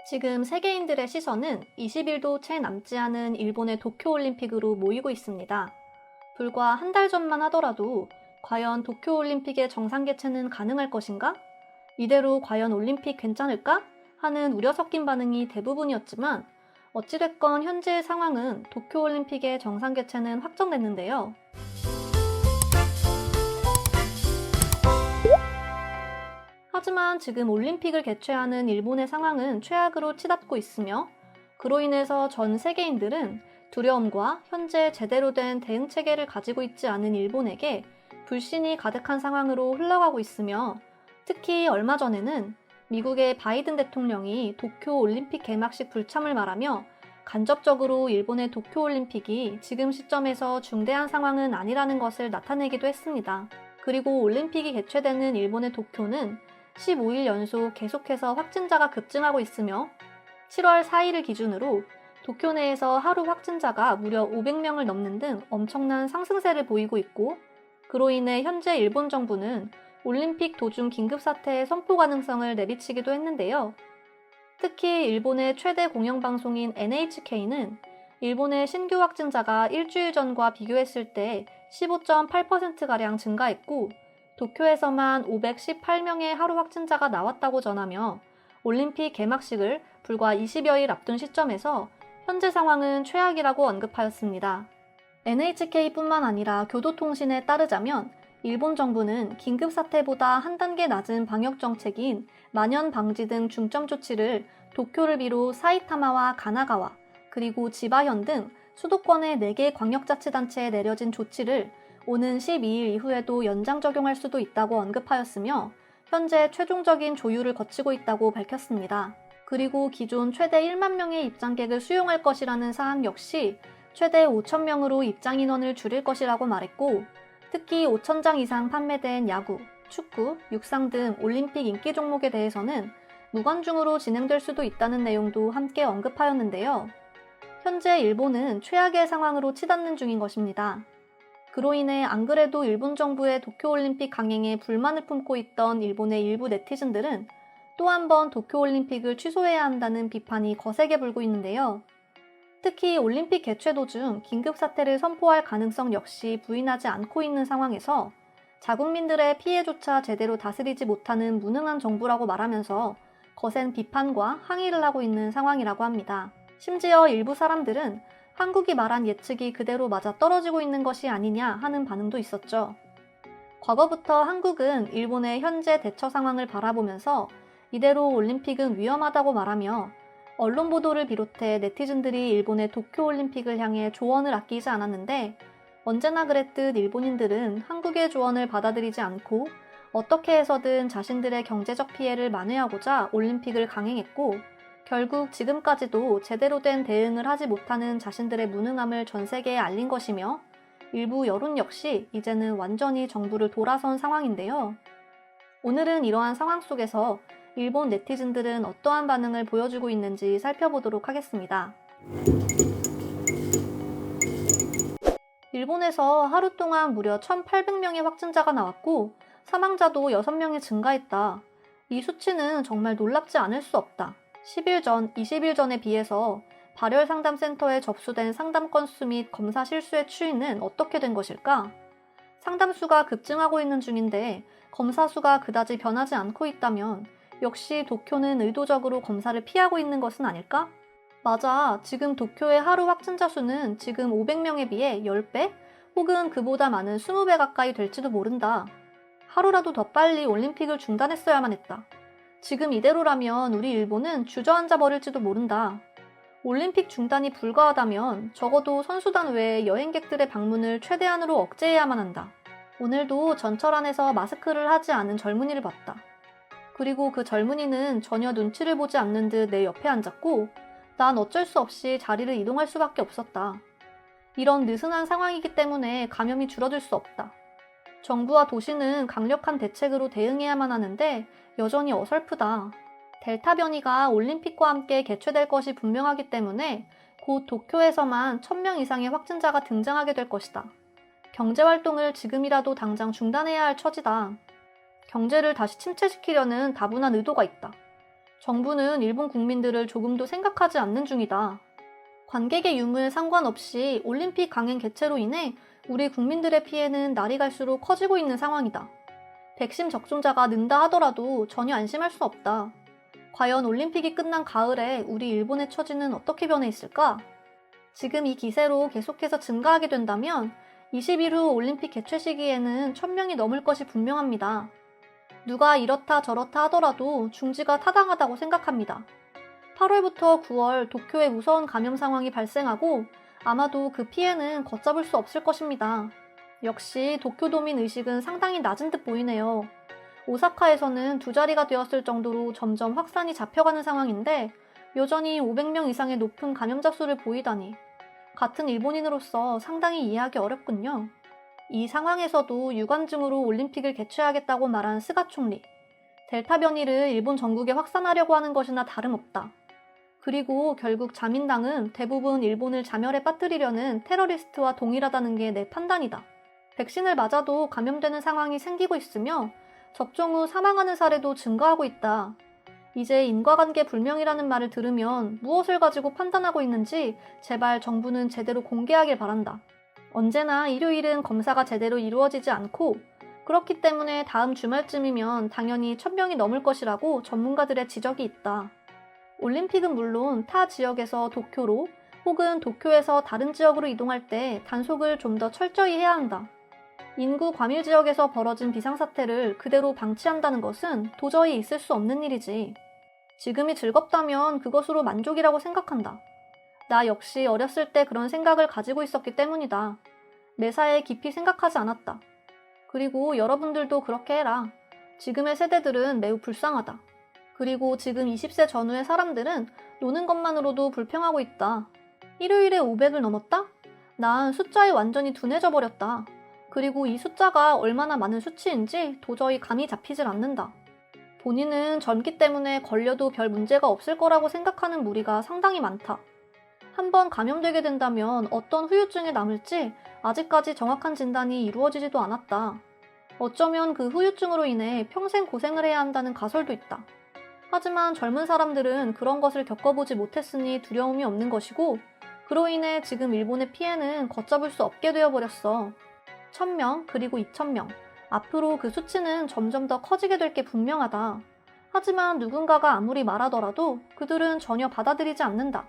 지금 세계인들의 시선은 20일도 채 남지 않은 일본의 도쿄올림픽으로 모이고 있습니다. 불과 한 달 전만 하더라도 과연 도쿄올림픽의 정상 개최는 가능할 것인가? 이대로 과연 올림픽 괜찮을까? 하는 우려 섞인 반응이 대부분이었지만 어찌됐건 현재의 상황은 도쿄올림픽의 정상 개최는 확정됐는데요. 하지만 지금 올림픽을 개최하는 일본의 상황은 최악으로 치닫고 있으며 그로 인해서 전 세계인들은 두려움과 현재 제대로 된 대응 체계를 가지고 있지 않은 일본에게 불신이 가득한 상황으로 흘러가고 있으며 특히 얼마 전에는 미국의 바이든 대통령이 도쿄 올림픽 개막식 불참을 말하며 간접적으로 일본의 도쿄 올림픽이 지금 시점에서 중대한 상황은 아니라는 것을 나타내기도 했습니다. 그리고 올림픽이 개최되는 일본의 도쿄는 15일 연속 계속해서 확진자가 급증하고 있으며 7월 4일을 기준으로 도쿄 내에서 하루 확진자가 무려 500명을 넘는 등 엄청난 상승세를 보이고 있고 그로 인해 현재 일본 정부는 올림픽 도중 긴급사태의 선포 가능성을 내비치기도 했는데요. 특히 일본의 최대 공영방송인 NHK는 일본의 신규 확진자가 일주일 전과 비교했을 때 15.8%가량 증가했고 도쿄에서만 518명의 하루 확진자가 나왔다고 전하며 올림픽 개막식을 불과 20여일 앞둔 시점에서 현재 상황은 최악이라고 언급하였습니다. NHK뿐만 아니라 교도통신에 따르자면 일본 정부는 긴급사태보다 한 단계 낮은 방역정책인 만연방지 등 중점 조치를 도쿄를 비롯 사이타마와 가나가와 그리고 지바현 등 수도권의 4개 광역자치단체에 내려진 조치를 오는 12일 이후에도 연장 적용할 수도 있다고 언급하였으며 현재 최종적인 조율을 거치고 있다고 밝혔습니다. 그리고 기존 최대 1만 명의 입장객을 수용할 것이라는 사항 역시 최대 5천 명으로 입장 인원을 줄일 것이라고 말했고 특히 5천 장 이상 판매된 야구, 축구, 육상 등 올림픽 인기 종목에 대해서는 무관중으로 진행될 수도 있다는 내용도 함께 언급하였는데요. 현재 일본은 최악의 상황으로 치닫는 중인 것입니다. 그로 인해 안 그래도 일본 정부의 도쿄올림픽 강행에 불만을 품고 있던 일본의 일부 네티즌들은 또 한 번 도쿄올림픽을 취소해야 한다는 비판이 거세게 불고 있는데요. 특히 올림픽 개최 도중 긴급사태를 선포할 가능성 역시 부인하지 않고 있는 상황에서 자국민들의 피해조차 제대로 다스리지 못하는 무능한 정부라고 말하면서 거센 비판과 항의를 하고 있는 상황이라고 합니다. 심지어 일부 사람들은 한국이 말한 예측이 그대로 맞아 떨어지고 있는 것이 아니냐 하는 반응도 있었죠. 과거부터 한국은 일본의 현재 대처 상황을 바라보면서 이대로 올림픽은 위험하다고 말하며 언론 보도를 비롯해 네티즌들이 일본의 도쿄올림픽을 향해 조언을 아끼지 않았는데 언제나 그랬듯 일본인들은 한국의 조언을 받아들이지 않고 어떻게 해서든 자신들의 경제적 피해를 만회하고자 올림픽을 강행했고 결국 지금까지도 제대로 된 대응을 하지 못하는 자신들의 무능함을 전 세계에 알린 것이며 일부 여론 역시 이제는 완전히 정부를 돌아선 상황인데요. 오늘은 이러한 상황 속에서 일본 네티즌들은 어떠한 반응을 보여주고 있는지 살펴보도록 하겠습니다. 일본에서 하루 동안 무려 1,800명의 확진자가 나왔고 사망자도 6명이 증가했다. 이 수치는 정말 놀랍지 않을 수 없다. 10일 전, 20일 전에 비해서 발열상담센터에 접수된 상담 건수 및 검사 실수의 추이는 어떻게 된 것일까? 상담수가 급증하고 있는 중인데 검사 수가 그다지 변하지 않고 있다면 역시 도쿄는 의도적으로 검사를 피하고 있는 것은 아닐까? 맞아. 지금 도쿄의 하루 확진자 수는 지금 500명에 비해 10배? 혹은 그보다 많은 20배 가까이 될지도 모른다. 하루라도 더 빨리 올림픽을 중단했어야만 했다. 지금 이대로라면 우리 일본은 주저앉아 버릴지도 모른다. 올림픽 중단이 불가하다면 적어도 선수단 외에 여행객들의 방문을 최대한으로 억제해야만 한다. 오늘도 전철 안에서 마스크를 하지 않은 젊은이를 봤다. 그리고 그 젊은이는 전혀 눈치를 보지 않는 듯 내 옆에 앉았고 난 어쩔 수 없이 자리를 이동할 수밖에 없었다. 이런 느슨한 상황이기 때문에 감염이 줄어들 수 없다. 정부와 도시는 강력한 대책으로 대응해야만 하는데 여전히 어설프다. 델타 변이가 올림픽과 함께 개최될 것이 분명하기 때문에 곧 도쿄에서만 1,000명 이상의 확진자가 등장하게 될 것이다. 경제활동을 지금이라도 당장 중단해야 할 처지다. 경제를 다시 침체시키려는 다분한 의도가 있다. 정부는 일본 국민들을 조금도 생각하지 않는 중이다. 관객의 유무에 상관없이 올림픽 강행 개최로 인해 우리 국민들의 피해는 날이 갈수록 커지고 있는 상황이다. 백신 접종자가 는다 하더라도 전혀 안심할 수 없다. 과연 올림픽이 끝난 가을에 우리 일본의 처지는 어떻게 변해 있을까? 지금 이 기세로 계속해서 증가하게 된다면 20일 후 올림픽 개최 시기에는 1000명이 넘을 것이 분명합니다. 누가 이렇다 저렇다 하더라도 중지가 타당하다고 생각합니다. 8월부터 9월 도쿄에 무서운 감염 상황이 발생하고 아마도 그 피해는 걷잡을 수 없을 것입니다. 역시 도쿄도민 의식은 상당히 낮은 듯 보이네요. 오사카에서는 2자리가 되었을 정도로 점점 확산이 잡혀가는 상황인데 여전히 500명 이상의 높은 감염자 수를 보이다니 같은 일본인으로서 상당히 이해하기 어렵군요. 이 상황에서도 유관중으로 올림픽을 개최하겠다고 말한 스가 총리. 델타 변이를 일본 전국에 확산하려고 하는 것이나 다름없다. 그리고 결국 자민당은 대부분 일본을 자멸에 빠뜨리려는 테러리스트와 동일하다는 게 내 판단이다. 백신을 맞아도 감염되는 상황이 생기고 있으며 접종 후 사망하는 사례도 증가하고 있다. 이제 인과관계 불명이라는 말을 들으면 무엇을 가지고 판단하고 있는지 제발 정부는 제대로 공개하길 바란다. 언제나 일요일은 검사가 제대로 이루어지지 않고 그렇기 때문에 다음 주말쯤이면 당연히 1000명이 넘을 것이라고 전문가들의 지적이 있다. 올림픽은 물론 타 지역에서 도쿄로 혹은 도쿄에서 다른 지역으로 이동할 때 단속을 좀 더 철저히 해야 한다. 인구 과밀 지역에서 벌어진 비상사태를 그대로 방치한다는 것은 도저히 있을 수 없는 일이지. 지금이 즐겁다면 그것으로 만족이라고 생각한다. 나 역시 어렸을 때 그런 생각을 가지고 있었기 때문이다. 매사에 깊이 생각하지 않았다. 그리고 여러분들도 그렇게 해라. 지금의 세대들은 매우 불쌍하다. 그리고 지금 20세 전후의 사람들은 노는 것만으로도 불평하고 있다. 일요일에 500을 넘었다? 난 숫자에 완전히 둔해져 버렸다. 그리고 이 숫자가 얼마나 많은 수치인지 도저히 감이 잡히질 않는다. 본인은 젊기 때문에 걸려도 별 문제가 없을 거라고 생각하는 무리가 상당히 많다. 한번 감염되게 된다면 어떤 후유증이 남을지 아직까지 정확한 진단이 이루어지지도 않았다. 어쩌면 그 후유증으로 인해 평생 고생을 해야 한다는 가설도 있다. 하지만 젊은 사람들은 그런 것을 겪어보지 못했으니 두려움이 없는 것이고 그로 인해 지금 일본의 피해는 걷잡을 수 없게 되어버렸어. 1000명 그리고 2000명. 앞으로 그 수치는 점점 더 커지게 될 게 분명하다. 하지만 누군가가 아무리 말하더라도 그들은 전혀 받아들이지 않는다.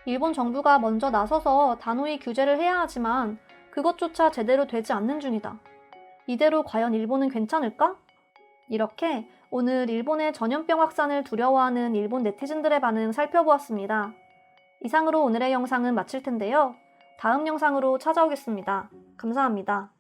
일본 정부가 먼저 나서서 단호히 규제를 해야 하지만 그것조차 제대로 되지 않는 중이다. 이대로 과연 일본은 괜찮을까? 이렇게 오늘 일본의 전염병 확산을 두려워하는 일본 네티즌들의 반응 살펴보았습니다. 이상으로 오늘의 영상은 마칠 텐데요. 다음 영상으로 찾아오겠습니다. 감사합니다.